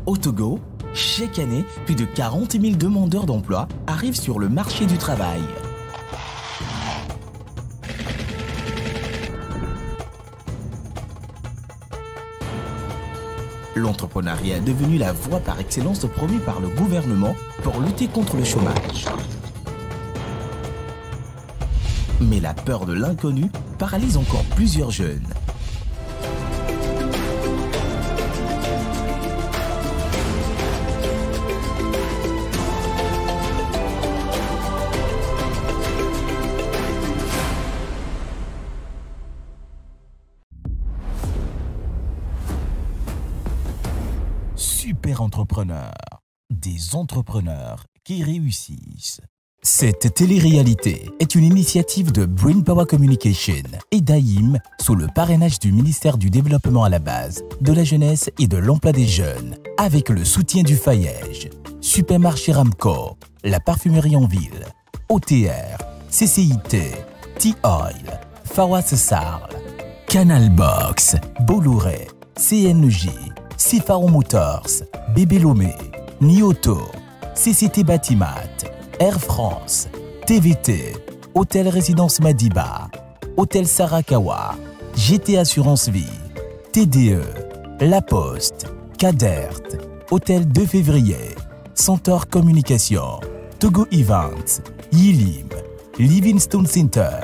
Au Togo, chaque année, plus de 40 000 demandeurs d'emploi arrivent sur le marché du travail. L'entrepreneuriat est devenu la voie par excellence promue par le gouvernement pour lutter contre le chômage. Mais la peur de l'inconnu paralyse encore plusieurs jeunes. Super entrepreneurs, des entrepreneurs qui réussissent. Cette télé-réalité est une initiative de Brain Power Communication et d'AIM sous le parrainage du ministère du Développement à la base, de la jeunesse et de l'emploi des jeunes, avec le soutien du Fayège, Supermarché Ramco, la parfumerie en ville, OTR, CCIT, T-Oil, Fawaz Sarl, Canal Box, Bolloré, CNJ, Sifaro Motors, Bébé Lomé, Nioto, CCT Batimat, Air France, TVT, Hôtel Résidence Madiba, Hôtel Sarakawa, GT Assurance Vie, TDE, La Poste, Cadert, Hôtel 2 février, Centaure Communication, Togo Events, Yilim, Livingstone Center,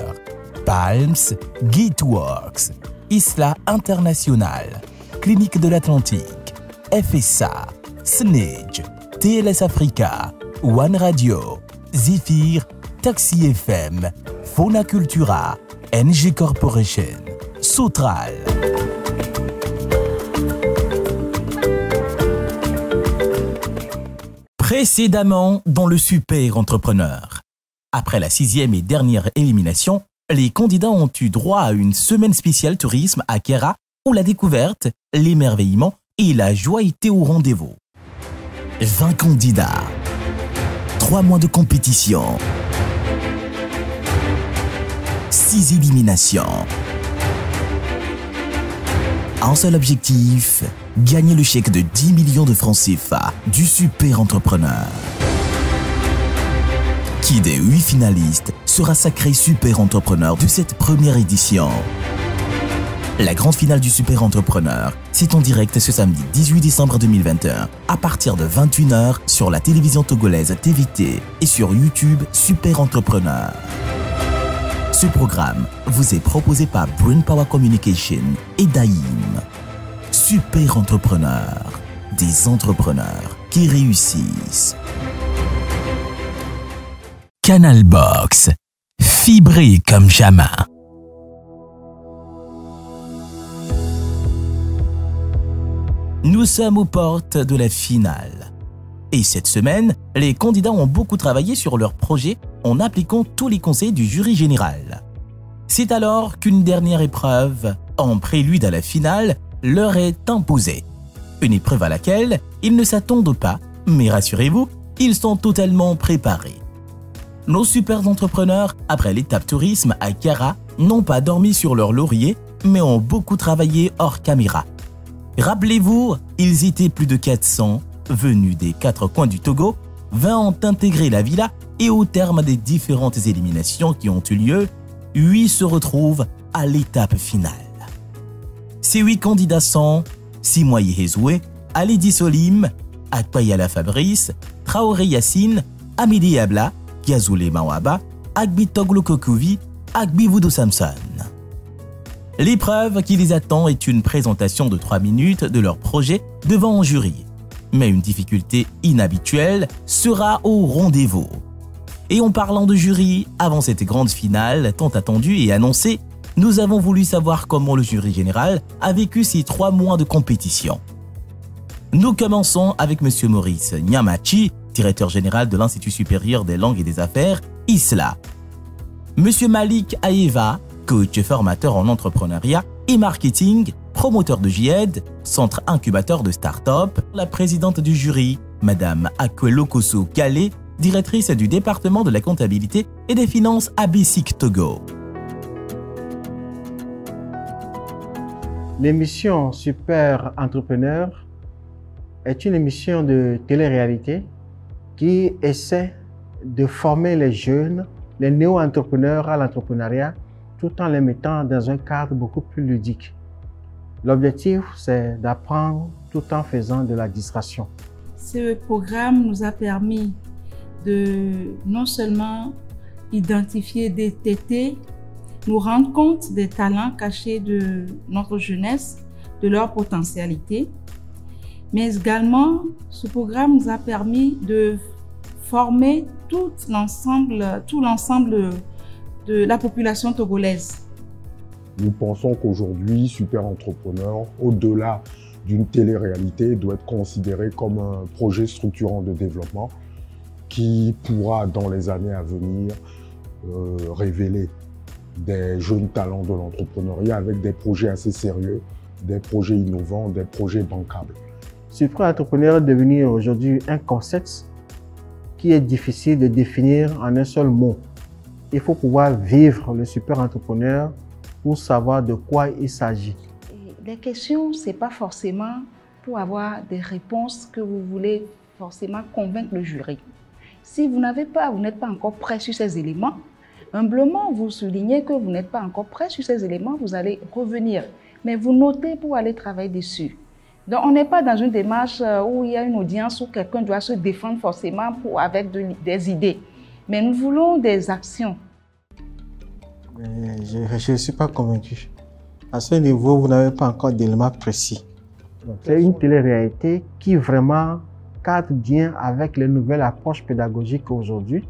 Palms, Gateworks, Isla International, Clinique de l'Atlantique, FSA, Snedge, TLS Africa, One Radio, Zephyr, Taxi FM, Fauna Cultura, NG Corporation, Sotral. Précédemment dans le Super Entrepreneur. Après la 6e et dernière élimination, les candidats ont eu droit à une semaine spéciale tourisme à Kera où la découverte, l'émerveillement et la joie étaient au rendez-vous. 20 candidats, 3 mois de compétition, 6 éliminations. Un seul objectif, gagner le chèque de 10 millions de francs CFA du Super Entrepreneur. Qui des 8 finalistes sera sacré Super Entrepreneur de cette première édition? La grande finale du Super Entrepreneur, c'est en direct ce samedi 18 décembre 2021 à partir de 21 h sur la télévision togolaise TVT et sur YouTube Super Entrepreneur. Ce programme vous est proposé par Brain Power Communication et d'AIM. Super Entrepreneur, des entrepreneurs qui réussissent. Canal Box, fibré comme jamais. Nous sommes aux portes de la finale. Et cette semaine, les candidats ont beaucoup travaillé sur leur projet en appliquant tous les conseils du jury général. C'est alors qu'une dernière épreuve, en prélude à la finale, leur est imposée. Une épreuve à laquelle ils ne s'attendent pas, mais rassurez-vous, ils sont totalement préparés. Nos super entrepreneurs, après l'étape tourisme à Kara, n'ont pas dormi sur leur laurier, mais ont beaucoup travaillé hors caméra. Rappelez-vous, ils étaient plus de 400, venus des 4 coins du Togo, 20 ont intégré la villa et au terme des différentes éliminations qui ont eu lieu, 8 se retrouvent à l'étape finale. Ces 8 candidats sont Simoye Hezoué, Alidi Solim, Akpayala Fabrice, Traoré Yassine, Amidi Abla, Kiazoule Mawaba, Agbi Toglo Kokovi, Agbi Voudou Samson. L'épreuve qui les attend est une présentation de 3 minutes de leur projet devant un jury. Mais une difficulté inhabituelle sera au rendez-vous. Et en parlant de jury, avant cette grande finale tant attendue et annoncée, nous avons voulu savoir comment le jury général a vécu ces 3 mois de compétition. Nous commençons avec M. Maurice Nyamachi, directeur général de l'Institut supérieur des langues et des affaires, ISLA. M. Malik Aeva, coach formateur en entrepreneuriat et marketing, promoteur de JED, centre incubateur de start-up, la présidente du jury, Madame Akwelokoso Kale, directrice du département de la comptabilité et des finances à Bessic Togo. L'émission Super Entrepreneur est une émission de télé-réalité qui essaie de former les jeunes, les néo-entrepreneurs à l'entrepreneuriat, tout en les mettant dans un cadre beaucoup plus ludique. L'objectif, c'est d'apprendre tout en faisant de la distraction. Ce programme nous a permis de non seulement identifier des tétés, nous rendre compte des talents cachés de notre jeunesse, de leur potentialité, mais également ce programme nous a permis de former tout l'ensemble de la population togolaise. Nous pensons qu'aujourd'hui, Super Entrepreneur, au-delà d'une télé-réalité, doit être considéré comme un projet structurant de développement qui pourra, dans les années à venir, révéler des jeunes talents de l'entrepreneuriat avec des projets assez sérieux, des projets innovants, des projets bancables. Super Entrepreneur est devenu aujourd'hui un concept qui est difficile de définir en un seul mot. Il faut pouvoir vivre le Super Entrepreneur pour savoir de quoi il s'agit. Les questions, ce n'est pas forcément pour avoir des réponses que vous voulez forcément convaincre le jury. Si vous n'êtes pas encore prêt sur ces éléments, humblement, vous soulignez que vous n'êtes pas encore prêt sur ces éléments, vous allez revenir. Mais vous notez pour aller travailler dessus. Donc, on n'est pas dans une démarche où il y a une audience où quelqu'un doit se défendre forcément avec des idées. Mais nous voulons des actions. Je ne suis pas convaincu. À ce niveau, vous n'avez pas encore d'éléments précis. C'est une télé-réalité qui vraiment cadre bien avec les nouvelles approches pédagogiques aujourd'hui.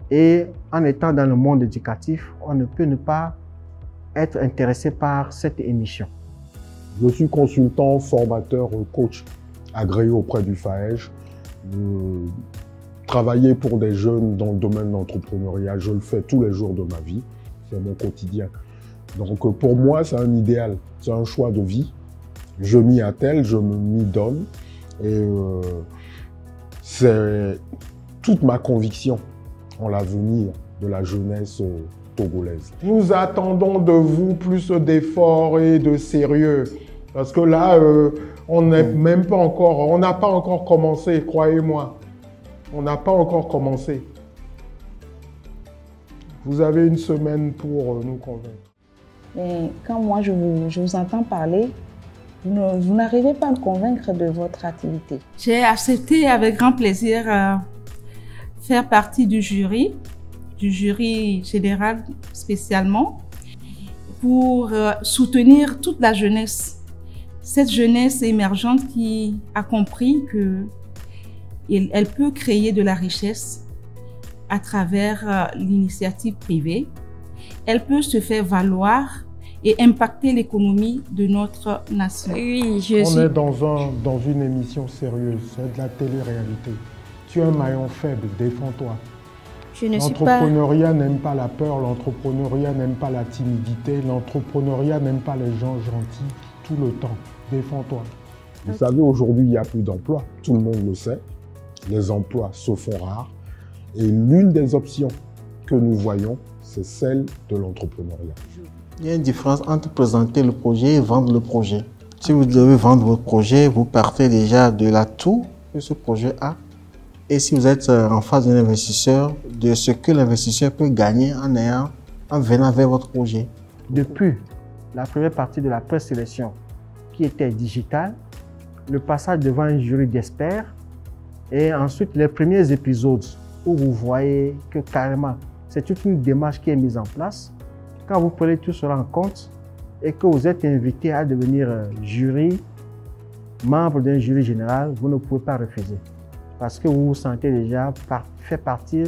Et en étant dans le monde éducatif, on ne peut ne pas être intéressé par cette émission. Je suis consultant, formateur, coach agréé auprès du FAEJ. Travailler pour des jeunes dans le domaine de l'entrepreneuriat, je le fais tous les jours de ma vie. C'est mon quotidien. Donc pour moi, c'est un idéal, c'est un choix de vie. Je m'y attelle, je m'y donne. Et c'est toute ma conviction en l'avenir de la jeunesse togolaise. Nous attendons de vous plus d'efforts et de sérieux. Parce que là, on n'est même pas encore, on n'a pas encore commencé, croyez-moi. On n'a pas encore commencé. Vous avez une semaine pour nous convaincre. Mais quand moi je vous entends parler, vous n'arrivez pas à me convaincre de votre activité. J'ai accepté avec grand plaisir faire partie du jury général spécialement, pour soutenir toute la jeunesse. Cette jeunesse émergente qui a compris qu'elle peut créer de la richesse à travers l'initiative privée. Elle peut se faire valoir et impacter l'économie de notre nation. Oui, On est dans une émission sérieuse, c'est de la télé-réalité. Tu es un maillon faible, défends-toi. L'entrepreneuriat n'aime pas la peur, l'entrepreneuriat n'aime pas la timidité, l'entrepreneuriat n'aime pas les gens gentils tout le temps. Défends-toi. Vous savez, aujourd'hui, il n'y a plus d'emplois. Tout le monde le sait. Les emplois se font rares. Et l'une des options que nous voyons, c'est celle de l'entrepreneuriat. Il y a une différence entre présenter le projet et vendre le projet. Si vous devez vendre votre projet, vous partez déjà de l'atout que ce projet a. Et si vous êtes en face d'un investisseur, de ce que l'investisseur peut gagner en venant vers votre projet. Depuis la première partie de la présélection qui était digitale, le passage devant un jury d'experts et ensuite les premiers épisodes où vous voyez que carrément c'est toute une démarche qui est mise en place. Quand vous prenez tout cela en compte et que vous êtes invité à devenir jury, membre d'un jury général, vous ne pouvez pas refuser. Parce que vous vous sentez déjà faire partie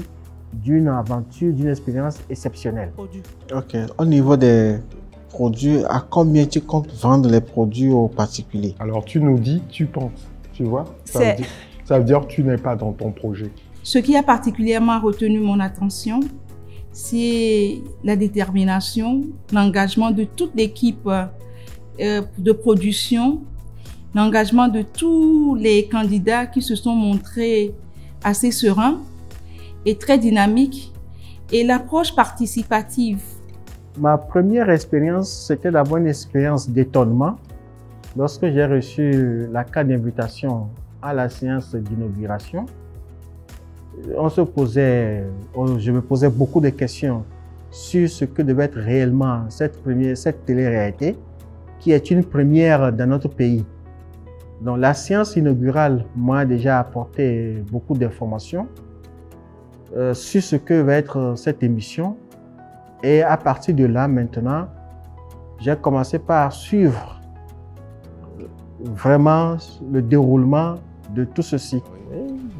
d'une aventure, d'une expérience exceptionnelle. Ok. Au niveau des produits, à combien tu comptes vendre les produits aux particuliers? Alors tu nous dis, tu penses, tu vois? Ça veut dire que tu n'es pas dans ton projet. Ce qui a particulièrement retenu mon attention, c'est la détermination, l'engagement de toute l'équipe de production, l'engagement de tous les candidats qui se sont montrés assez sereins et très dynamiques, et l'approche participative. Ma première expérience, c'était d'avoir une expérience d'étonnement lorsque j'ai reçu la carte d'invitation à la séance d'inauguration, je me posais beaucoup de questions sur ce que devait être réellement cette télé-réalité, qui est une première dans notre pays. Donc la séance inaugurale m'a déjà apporté beaucoup d'informations sur ce que va être cette émission. Et à partir de là, maintenant, j'ai commencé par suivre vraiment le déroulement de tout ceci.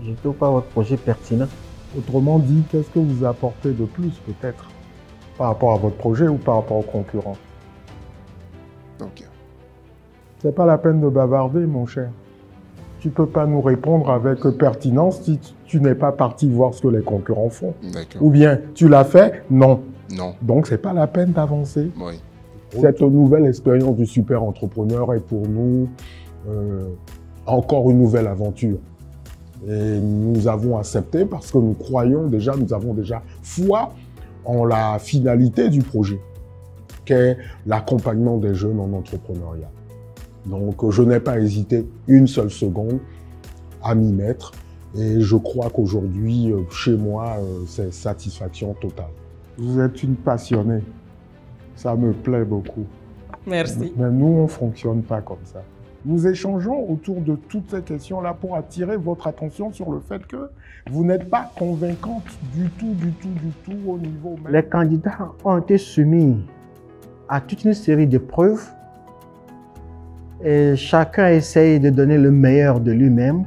Je trouve pas votre projet pertinent. Autrement dit, qu'est-ce que vous apportez de plus peut-être par rapport à votre projet ou par rapport aux concurrents? Ok. C'est pas la peine de bavarder, mon cher. Tu peux pas nous répondre avec pertinence si tu n'es pas parti voir ce que les concurrents font. Ou bien, tu l'as fait? Non. Non. Donc, c'est pas la peine d'avancer. Oui. Cette nouvelle expérience du super entrepreneur est pour nous encore une nouvelle aventure. Et nous avons accepté parce que nous croyons déjà, nous avons déjà foi en la finalité du projet, qu'est l'accompagnement des jeunes en entrepreneuriat. Donc, je n'ai pas hésité une seule seconde à m'y mettre. Et je crois qu'aujourd'hui, chez moi, c'est satisfaction totale. Vous êtes une passionnée. Ça me plaît beaucoup. Merci. Mais nous, on ne fonctionne pas comme ça. Nous échangeons autour de toutes ces questions-là pour attirer votre attention sur le fait que vous n'êtes pas convaincante du tout au niveau même. Les candidats ont été soumis à toute une série d'épreuves et chacun essaye de donner le meilleur de lui-même.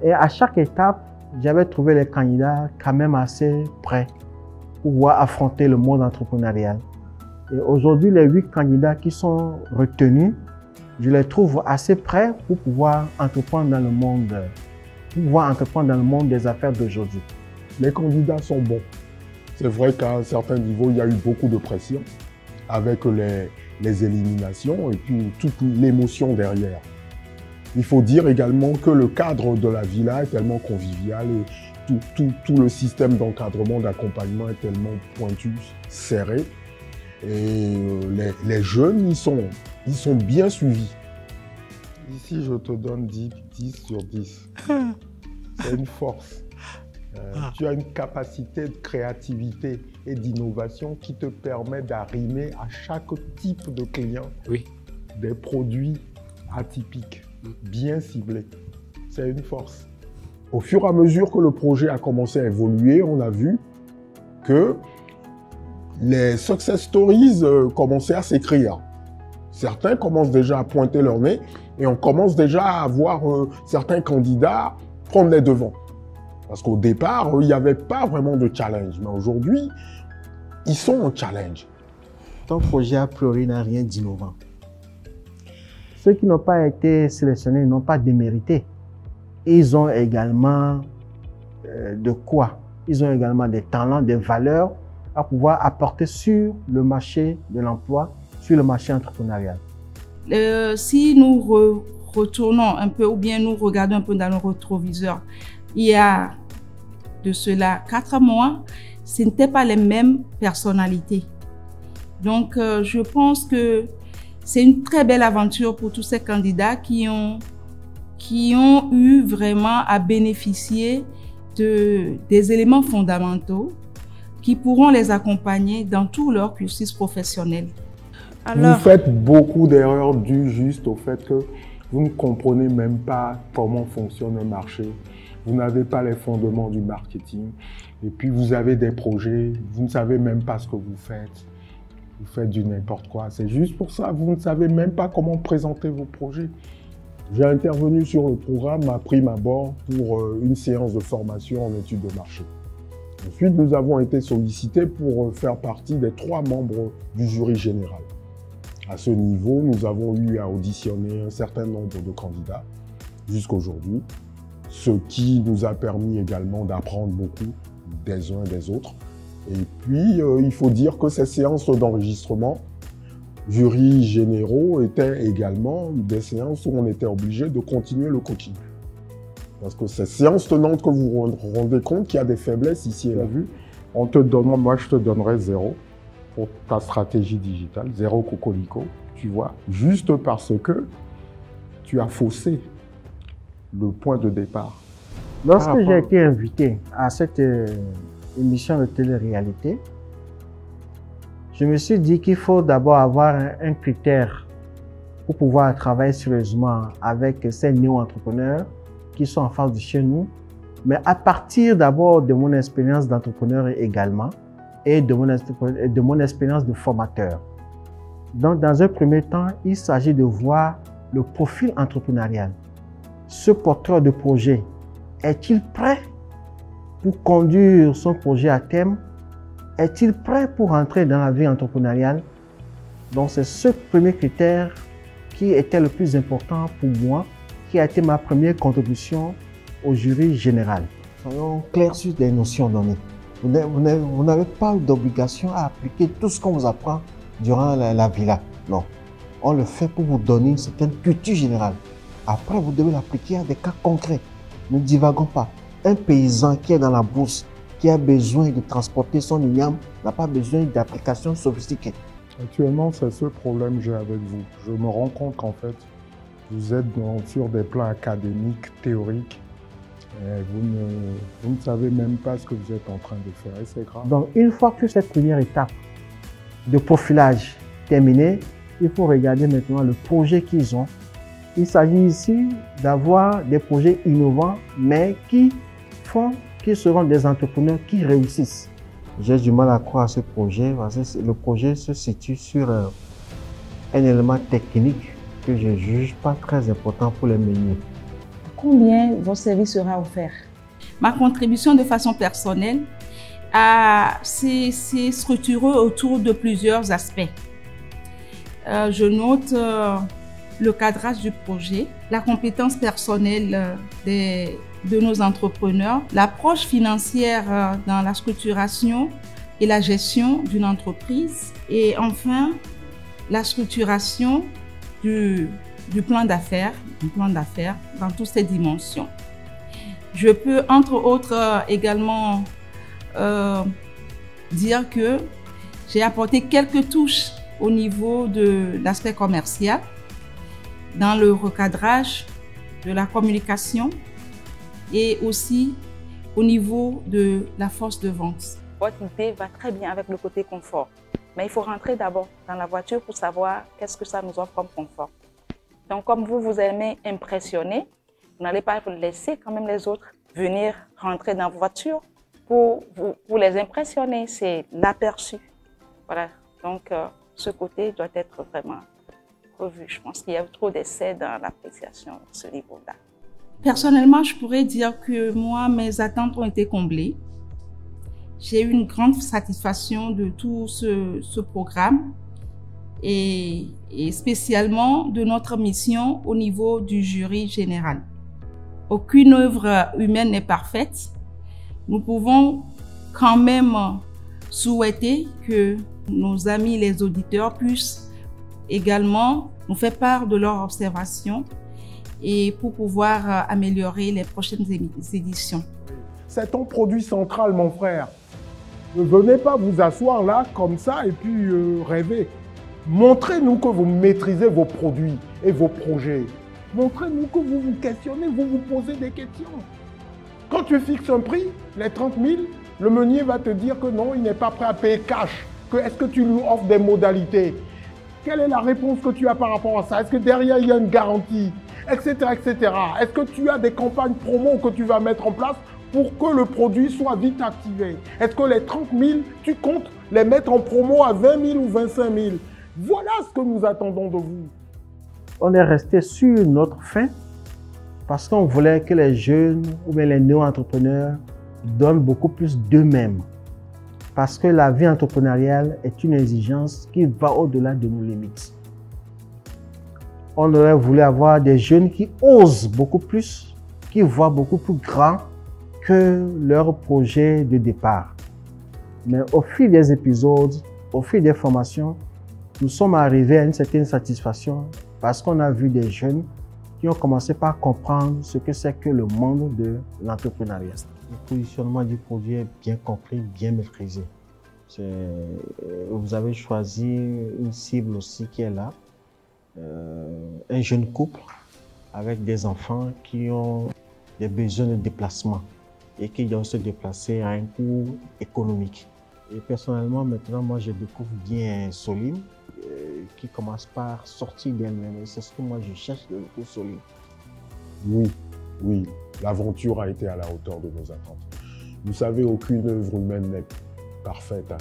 Et à chaque étape, j'avais trouvé les candidats quand même assez prêts pour pouvoir affronter le monde entrepreneurial. Et aujourd'hui, les 8 candidats qui sont retenus, je les trouve assez prêts pour pouvoir entreprendre dans le monde, des affaires d'aujourd'hui. Les candidats sont bons. C'est vrai qu'à un certain niveau, il y a eu beaucoup de pression avec les éliminations et puis toute l'émotion derrière. Il faut dire également que le cadre de la villa est tellement convivial et tout le système d'encadrement, d'accompagnement est tellement pointu, serré. Et les jeunes, ils sont bien suivis. Ici, je te donne 10 sur 10. C'est une force. Tu as une capacité de créativité et d'innovation qui te permet d'arrimer à chaque type de client des produits atypiques, bien ciblés. C'est une force. Au fur et à mesure que le projet a commencé à évoluer, on a vu que les success stories commençaient à s'écrire. Certains commencent déjà à pointer leur nez et on commence déjà à voir certains candidats prendre les devants. Parce qu'au départ, il n'y avait pas vraiment de challenge. Mais aujourd'hui, ils sont en challenge. Ton projet a priori n'a rien d'innovant. Ceux qui n'ont pas été sélectionnés n'ont pas démérité. Ils ont également de quoi? Ils ont également des talents, des valeurs à pouvoir apporter sur le marché de l'emploi, sur le marché entrepreneurial. Si nous retournons un peu ou bien nous regardons un peu dans nos rétroviseurs, il y a de cela 4 mois, ce n'étaient pas les mêmes personnalités. Donc, je pense que c'est une très belle aventure pour tous ces candidats qui ont eu vraiment à bénéficier des éléments fondamentaux qui pourront les accompagner dans tout leur cursus professionnel. Alors, vous faites beaucoup d'erreurs dues juste au fait que vous ne comprenez même pas comment fonctionne un marché. Vous n'avez pas les fondements du marketing. Et puis, vous avez des projets, vous ne savez même pas ce que vous faites. Vous faites du n'importe quoi. C'est juste pour ça, vous ne savez même pas comment présenter vos projets. J'ai intervenu sur le programme à prime abord pour une séance de formation en études de marché. Ensuite, nous avons été sollicités pour faire partie des 3 membres du jury général. À ce niveau, nous avons eu à auditionner un certain nombre de candidats jusqu'aujourd'hui, ce qui nous a permis également d'apprendre beaucoup des uns et des autres. Et puis, il faut dire que ces séances d'enregistrement, jury généraux, étaient également des séances où on était obligé de continuer le coaching. Parce que ces séances tenantes que vous vous rendez compte qu'il y a des faiblesses ici et là. Moi, je te donnerai 0 pour ta stratégie digitale, 0 cocorico, tu vois, juste parce que tu as faussé le point de départ. Lorsque j'ai été invité à cette émission de télé-réalité, je me suis dit qu'il faut d'abord avoir un critère pour pouvoir travailler sérieusement avec ces néo-entrepreneurs qui sont en face de chez nous, mais à partir d'abord de mon expérience d'entrepreneur également et de mon expérience de formateur. Donc, dans un premier temps, il s'agit de voir le profil entrepreneurial. Ce porteur de projet, est-il prêt pour conduire son projet à terme? Est-il prêt pour entrer dans la vie entrepreneuriale? Donc, c'est ce premier critère qui était le plus important pour moi, qui a été ma première contribution au jury général. Soyons clairs sur des notions données. Vous n'avez pas d'obligation à appliquer tout ce qu'on vous apprend durant la villa. Non. On le fait pour vous donner une certaine culture générale. Après, vous devez l'appliquer à des cas concrets. Ne divagons pas. Un paysan qui est dans la bourse, qui a besoin de transporter son igname, n'a pas besoin d'applications sophistiquées. Actuellement, c'est ce problème que j'ai avec vous. Je me rends compte qu'en fait, vous êtes sur des plans académiques, théoriques, et vous ne savez même pas ce que vous êtes en train de faire, et c'est grave. Donc, une fois que cette première étape de profilage est terminée, il faut regarder maintenant le projet qu'ils ont. Il s'agit ici d'avoir des projets innovants, mais qui seront des entrepreneurs qui réussissent. J'ai du mal à croire à ce projet, parce que le projet se situe sur un élément technique que je ne juge pas très important pour les meuniers. Combien votre service sera offert? Ma contribution de façon personnelle, c'est structuré autour de plusieurs aspects. Je note le cadrage du projet, la compétence personnelle de nos entrepreneurs, l'approche financière dans la structuration et la gestion d'une entreprise, et enfin la structuration du plan d'affaires dans toutes ses dimensions. Je peux entre autres également dire que j'ai apporté quelques touches au niveau de l'aspect commercial, dans le recadrage de la communication et aussi au niveau de la force de vente. Votre idée va très bien avec le côté confort, mais il faut rentrer d'abord dans la voiture pour savoir qu'est-ce que ça nous offre comme confort. Donc comme vous aimez impressionner, vous n'allez pas laisser quand même les autres venir rentrer dans votre voiture pour les impressionner, c'est l'aperçu. Voilà, donc ce côté doit être vraiment revu. Je pense qu'il y a trop d'essais dans l'appréciation à ce niveau-là. Personnellement, je pourrais dire que moi, mes attentes ont été comblées. J'ai eu une grande satisfaction de tout ce programme et spécialement de notre mission au niveau du jury général. Aucune œuvre humaine n'est parfaite. Nous pouvons quand même souhaiter que nos amis les auditeurs puissent également nous faire part de leurs observations et pour pouvoir améliorer les prochaines éditions. C'est ton produit central, mon frère. Ne venez pas vous asseoir là comme ça et puis rêver. Montrez-nous que vous maîtrisez vos produits et vos projets. Montrez-nous que vous vous questionnez, vous vous posez des questions. Quand tu fixes un prix, les 30 000, le meunier va te dire que non, il n'est pas prêt à payer cash. Est-ce que tu lui offres des modalités? Quelle est la réponse que tu as par rapport à ça? Est-ce que derrière, il y a une garantie? Etc. etc. Est-ce que tu as des campagnes promo que tu vas mettre en place pour que le produit soit vite activé? Est-ce que les 30 000, tu comptes les mettre en promo à 20 000 ou 25 000? Voilà ce que nous attendons de vous. On est resté sur notre fin parce qu'on voulait que les jeunes ou bien les néo-entrepreneurs donnent beaucoup plus d'eux-mêmes. Parce que la vie entrepreneuriale est une exigence qui va au-delà de nos limites. On aurait voulu avoir des jeunes qui osent beaucoup plus, qui voient beaucoup plus grand que leur projet de départ. Mais au fil des épisodes, au fil des formations, nous sommes arrivés à une certaine satisfaction parce qu'on a vu des jeunes qui ont commencé par comprendre ce que c'est que le monde de l'entrepreneuriat. Le positionnement du produit est bien compris, bien maîtrisé. Vous avez choisi une cible aussi qui est là, un jeune couple avec des enfants qui ont des besoins de déplacement et qui doivent se déplacer à un coût économique. Et personnellement, maintenant, moi, je découvre bien Soline, qui commence par sortir d'elle-même. Et c'est ce que moi, je cherche de l'école Soline. Oui, l'aventure a été à la hauteur de nos attentes. Vous savez, aucune œuvre humaine n'est parfaite.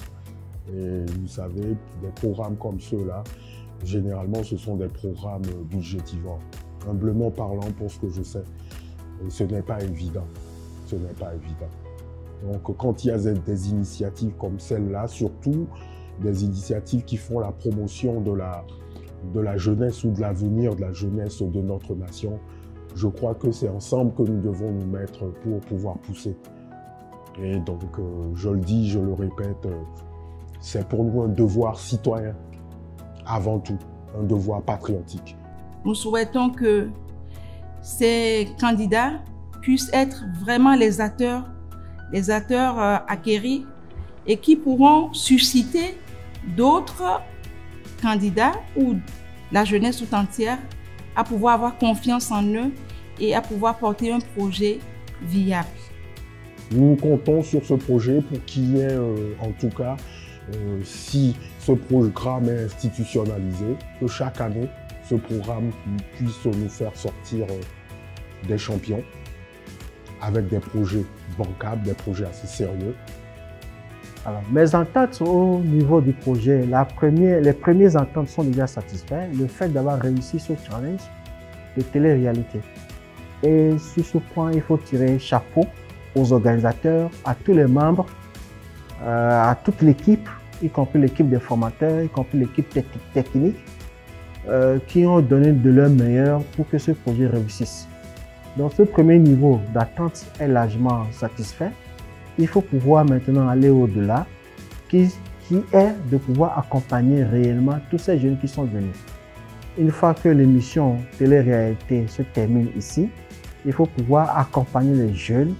Et vous savez, des programmes comme ceux-là, généralement, ce sont des programmes budgétivores. Humblement parlant, pour ce que je sais, ce n'est pas évident. Ce n'est pas évident. Donc, quand il y a des initiatives comme celle-là, surtout des initiatives qui font la promotion de la jeunesse ou de l'avenir de la jeunesse de notre nation, je crois que c'est ensemble que nous devons nous mettre pour pouvoir pousser. Et donc, je le dis, je le répète, c'est pour nous un devoir citoyen, avant tout, un devoir patriotique. Nous souhaitons que ces candidats puissent être vraiment les acteurs acquéris et qui pourront susciter d'autres candidats ou la jeunesse tout entière à pouvoir avoir confiance en eux et à pouvoir porter un projet viable. Nous comptons sur ce projet pour qu'il y ait, en tout cas, si ce programme est institutionnalisé, que chaque année, ce programme puisse nous faire sortir des champions avec des projets bancables, des projets assez sérieux. Alors, mes ententes au niveau du projet, les premières ententes sont déjà satisfaites. Le fait d'avoir réussi ce challenge de télé-réalité. Et sur ce point, il faut tirer chapeau aux organisateurs, à tous les membres, à toute l'équipe, y compris l'équipe des formateurs, y compris l'équipe technique, qui ont donné de leur meilleur pour que ce projet réussisse. Donc ce premier niveau d'attente est largement satisfait. Il faut pouvoir maintenant aller au-delà, qui est de pouvoir accompagner réellement tous ces jeunes qui sont venus. Une fois que l'émission télé-réalité se termine ici, il faut pouvoir accompagner les jeunes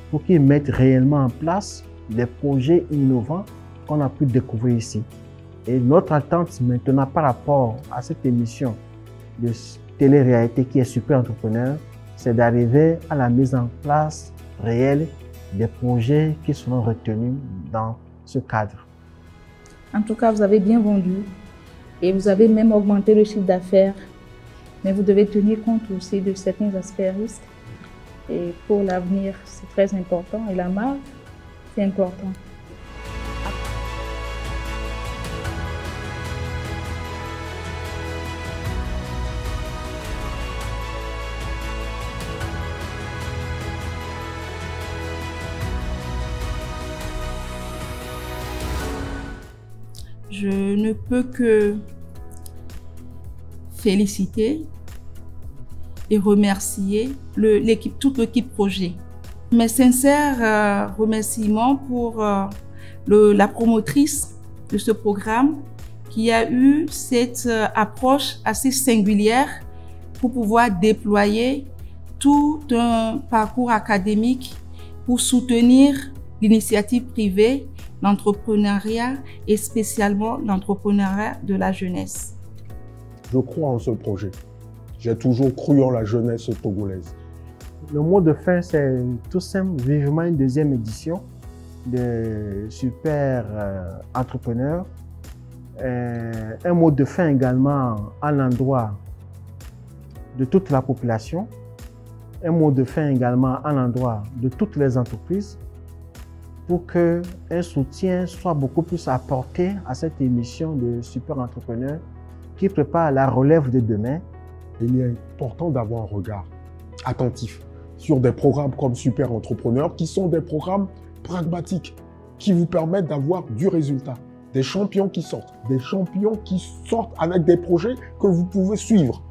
pour qu'ils mettent réellement en place des projets innovants qu'on a pu découvrir ici. Et notre attente maintenant par rapport à cette émission de télé-réalité qui est Super Entrepreneur, c'est d'arriver à la mise en place réelle des projets qui seront retenus dans ce cadre. En tout cas, vous avez bien vendu et vous avez même augmenté le chiffre d'affaires, mais vous devez tenir compte aussi de certains aspects risques. Et pour l'avenir, c'est très important et la marque, c'est important. Je ne peux que féliciter et remercier toute l'équipe projet. Mes sincères remerciements pour la promotrice de ce programme qui a eu cette approche assez singulière pour pouvoir déployer tout un parcours académique pour soutenir l'initiative privée, l'entrepreneuriat et spécialement l'entrepreneuriat de la jeunesse. Je crois en ce projet. J'ai toujours cru en la jeunesse togolaise. Le mot de fin, c'est tout simple, vivement une deuxième édition de Super Entrepreneur. Un mot de fin également à l'endroit de toute la population. Un mot de fin également à l'endroit de toutes les entreprises pour qu'un soutien soit beaucoup plus apporté à cette émission de Super Entrepreneur qui prépare la relève de demain. Il est important d'avoir un regard attentif sur des programmes comme Super Entrepreneur qui sont des programmes pragmatiques qui vous permettent d'avoir du résultat. Des champions qui sortent avec des projets que vous pouvez suivre.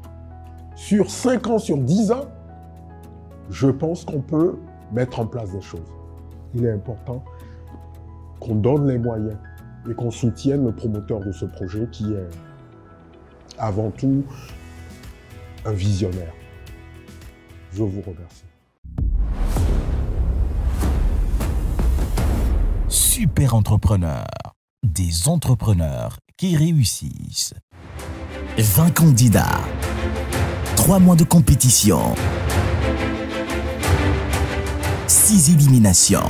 Sur 5 ans, sur 10 ans, je pense qu'on peut mettre en place des choses. Il est important qu'on donne les moyens et qu'on soutienne le promoteur de ce projet qui est avant tout un visionnaire. Je vous remercie. Super Entrepreneur, des entrepreneurs qui réussissent. 20 candidats, 3 mois de compétition. 6 éliminations.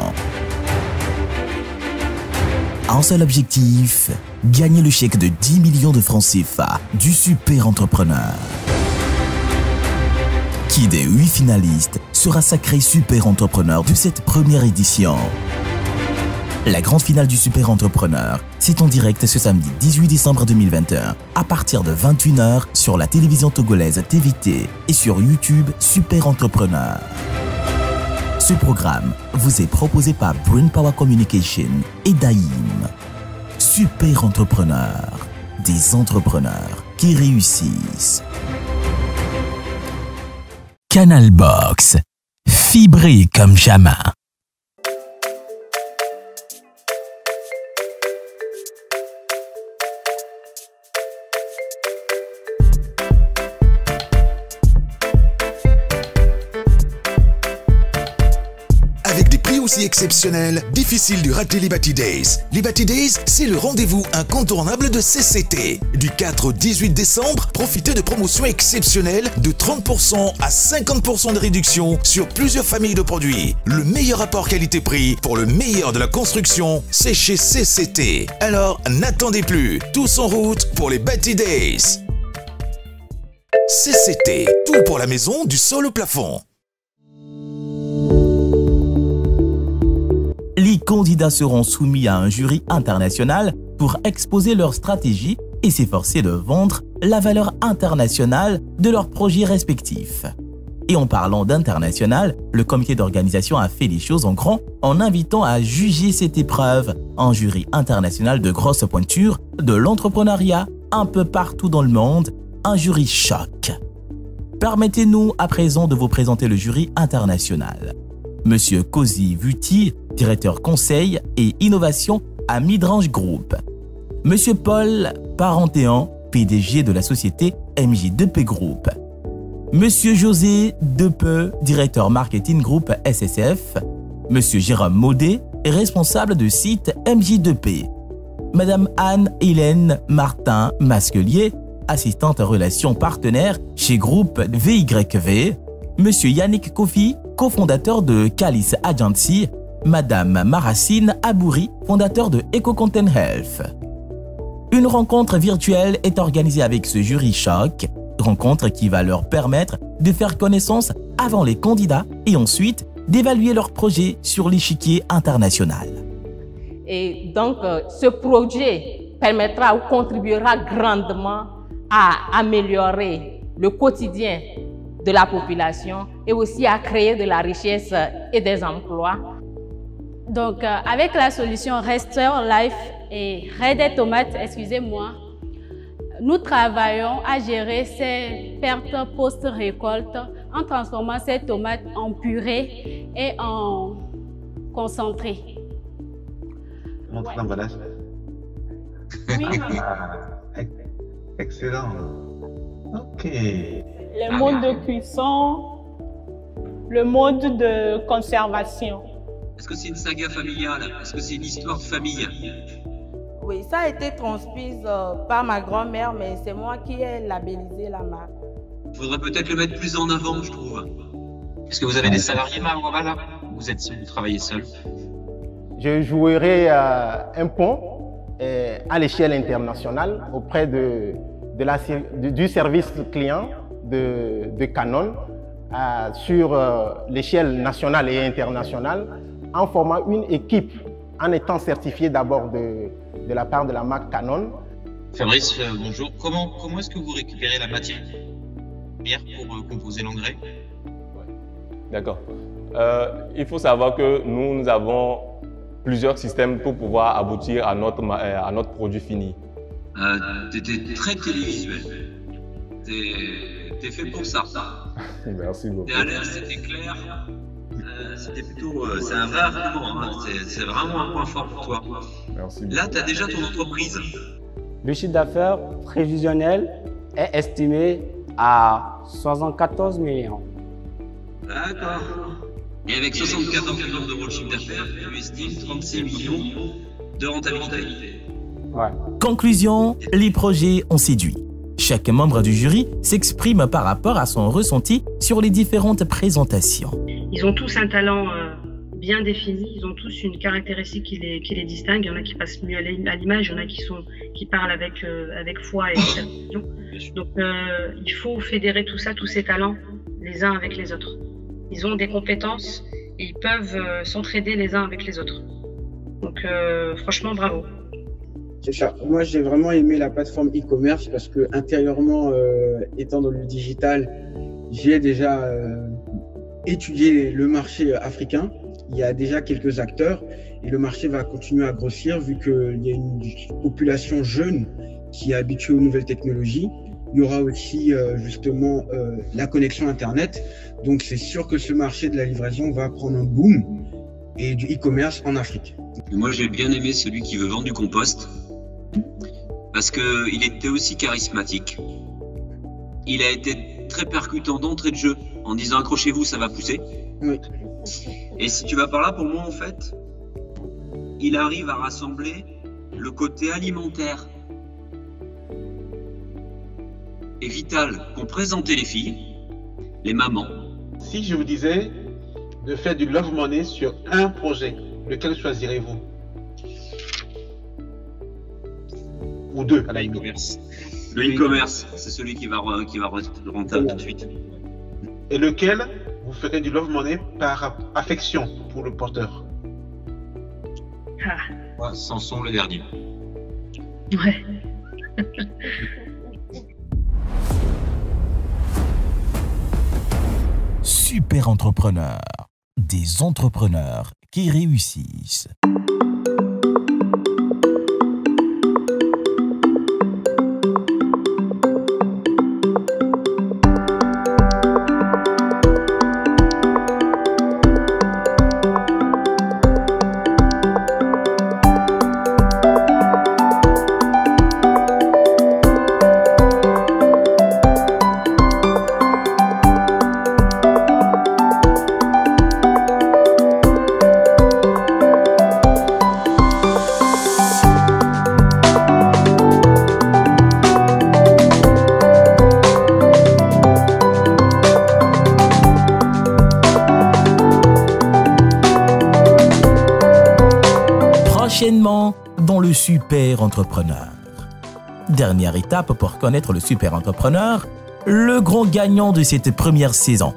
Un seul objectif, gagner le chèque de 10 millions de francs CFA du super entrepreneur. Qui des 8 finalistes sera sacré super entrepreneur de cette première édition? La grande finale du super entrepreneur, c'est en direct ce samedi 18 décembre 2021 à partir de 21h sur la télévision togolaise TVT et sur YouTube Super Entrepreneur. Ce programme vous est proposé par Brain Power Communication et Daïm. Super Entrepreneur, des entrepreneurs qui réussissent. Canal Box, fibré comme jamais. Avec des prix aussi exceptionnels, difficile de rater les Bati Days. Les Bati Days, c'est le rendez-vous incontournable de CCT. Du 4 au 18 décembre, profitez de promotions exceptionnelles de 30% à 50% de réduction sur plusieurs familles de produits. Le meilleur rapport qualité-prix pour le meilleur de la construction, c'est chez CCT. Alors, n'attendez plus, tous en route pour les Bati Days. CCT, tout pour la maison du sol au plafond. Les candidats seront soumis à un jury international pour exposer leur stratégie et s'efforcer de vendre la valeur internationale de leurs projets respectifs. Et en parlant d'international, le comité d'organisation a fait les choses en grand en invitant à juger cette épreuve un jury international de grosse pointure de l'entrepreneuriat un peu partout dans le monde, un jury choc. Permettez-nous à présent de vous présenter le jury international. Monsieur Cozy Vuti, directeur conseil et innovation à Midrange Group. Monsieur Paul Parentéan, PDG de la société MJ2P Group. Monsieur José Depeux, directeur marketing groupe SSF. Monsieur Jérôme Maudet, responsable de site MJ2P. Madame Anne-Hélène Martin Masquelier, assistante relations partenaires chez groupe VYV. Monsieur Yannick Kofi, cofondateur de Calice Agency. Madame Maracine Abouri, fondateur de EcoContent Health. Une rencontre virtuelle est organisée avec ce jury choc, rencontre qui va leur permettre de faire connaissance avant les candidats et ensuite d'évaluer leur projet sur l'échiquier international. Et donc, ce projet permettra ou contribuera grandement à améliorer le quotidien de la population et aussi à créer de la richesse et des emplois. Donc, avec la solution Restore Life et Red Tomates, excusez-moi, nous travaillons à gérer ces pertes post-récolte en transformant ces tomates en purée et en concentré. Montre l'emballage. Oui. Excellent. Ok. Le mode de cuisson, le mode de conservation. Est-ce que c'est une saga familiale? Est-ce que c'est une histoire de famille? Oui, ça a été transmise par ma grand-mère, mais c'est moi qui ai labellisé la marque. Il faudrait peut-être le mettre plus en avant, je trouve. Est-ce que vous avez des salariés, Marouaba, là? Vous travaillez seul? Je jouerai un pont à l'échelle internationale auprès du service client de Canon sur l'échelle nationale et internationale en formant une équipe, en étant certifié d'abord de la part de la marque Canon. Fabrice, bonjour. Comment est-ce que vous récupérez la matière pour composer l'engrais? D'accord. Il faut savoir que nous avons plusieurs systèmes pour pouvoir aboutir à notre produit fini. Tu étais très télévisuel. T'es fait pour ça. Merci beaucoup. T'es à l'air, c'était clair. C'était plutôt, c'est un vrai argument, hein. C'est vraiment un point fort pour toi. Merci. Là, tu as déjà ton entreprise. Le chiffre d'affaires prévisionnel est estimé à 74 millions. D'accord. Et avec 74 millions d'euros de chiffre d'affaires, tu estimes 36 millions de rentabilité. Ouais. Conclusion, les projets ont séduit. Chaque membre du jury s'exprime par rapport à son ressenti sur les différentes présentations. Ils ont tous un talent bien défini, ils ont tous une caractéristique qui les distingue. Il y en a qui passent mieux à l'image, il y en a qui parlent avec foi et perception. Donc il faut fédérer tout ça, tous ces talents, les uns avec les autres. Ils ont des compétences et ils peuvent s'entraider les uns avec les autres. Donc franchement, bravo. C'est ça. Moi, j'ai vraiment aimé la plateforme e-commerce parce que intérieurement, étant dans le digital, j'ai déjà étudié le marché africain. Il y a déjà quelques acteurs et le marché va continuer à grossir vu qu'il y a une population jeune qui est habituée aux nouvelles technologies. Il y aura aussi justement la connexion Internet. Donc, c'est sûr que ce marché de la livraison va prendre un boom et du e-commerce en Afrique. Moi, j'ai bien aimé celui qui veut vendre du compost parce qu'il était aussi charismatique. Il a été très percutant d'entrée de jeu en disant accrochez-vous, ça va pousser. Oui. Et si tu vas par là, pour moi, en fait, il arrive à rassembler le côté alimentaire et vital qu'ont présenté les filles, les mamans. Si je vous disais de faire du love money sur un projet, lequel choisirez-vous? Ou deux à la e-commerce. Le e-commerce, c'est celui qui va être rentable tout de suite. Et lequel vous ferez du love money par affection pour le porteur? Ouais, Samson le dernier. Ouais. Super entrepreneurs, des entrepreneurs qui réussissent. Prochainement dans le super entrepreneur. Dernière étape pour connaître le super entrepreneur, le grand gagnant de cette première saison.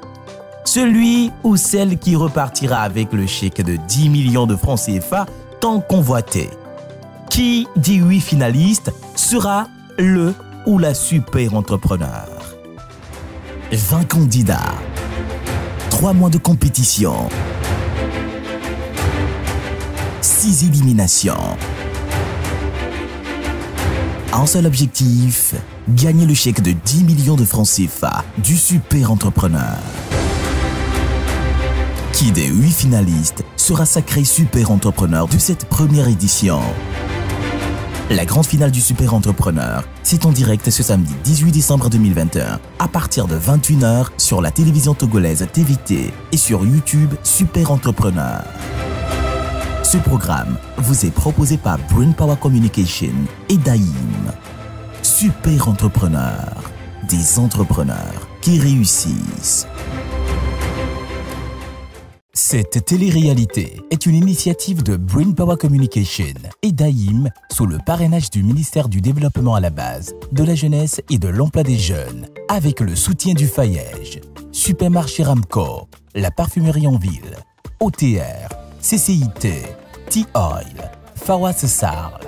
Celui ou celle qui repartira avec le chèque de 10 millions de francs CFA tant convoité. Qui dit 8 finalistes sera le ou la super entrepreneur. 20 candidats, 3 mois de compétition, 6 éliminations. Un seul objectif, gagner le chèque de 10 millions de francs CFA du super entrepreneur. Qui des 8 finalistes sera sacré super entrepreneur de cette première édition? La grande finale du super entrepreneur, c'est en direct ce samedi 18 décembre 2021 à partir de 21h sur la télévision togolaise TVT et sur YouTube Super Entrepreneur. Ce programme vous est proposé par Brain Power Communication et Daïm. Super Entrepreneur, des entrepreneurs qui réussissent. Cette télé-réalité est une initiative de Brain Power Communication et Daïm sous le parrainage du ministère du Développement à la base, de la jeunesse et de l'emploi des jeunes, avec le soutien du Fayège, Supermarché Ramco, la parfumerie en ville, OTR, CCIT, T-Oil, Fawaz Sarl,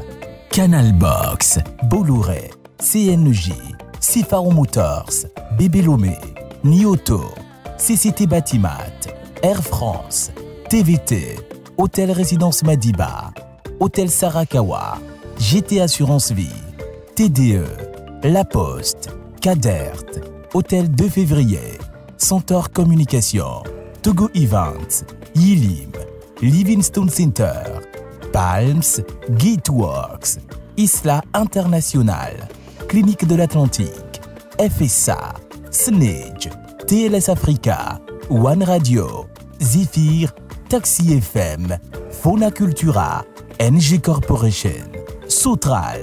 Canal Box, Bolloré, CNJ, Sifaro Motors, Bébé Lomé, Nioto, CCT Batimat, Air France, TVT, Hôtel Résidence Madiba, Hôtel Sarakawa, GT Assurance Vie, TDE, La Poste, Cadert, Hôtel 2 février, Centaure Communication, Togo Events, Yilim, Livingstone Center, Palms, Gateworks, Isla International, Clinique de l'Atlantique, FSA, Snedge, TLS Africa, One Radio, Zephyr, Taxi FM, Fauna Cultura, NG Corporation, Sotral.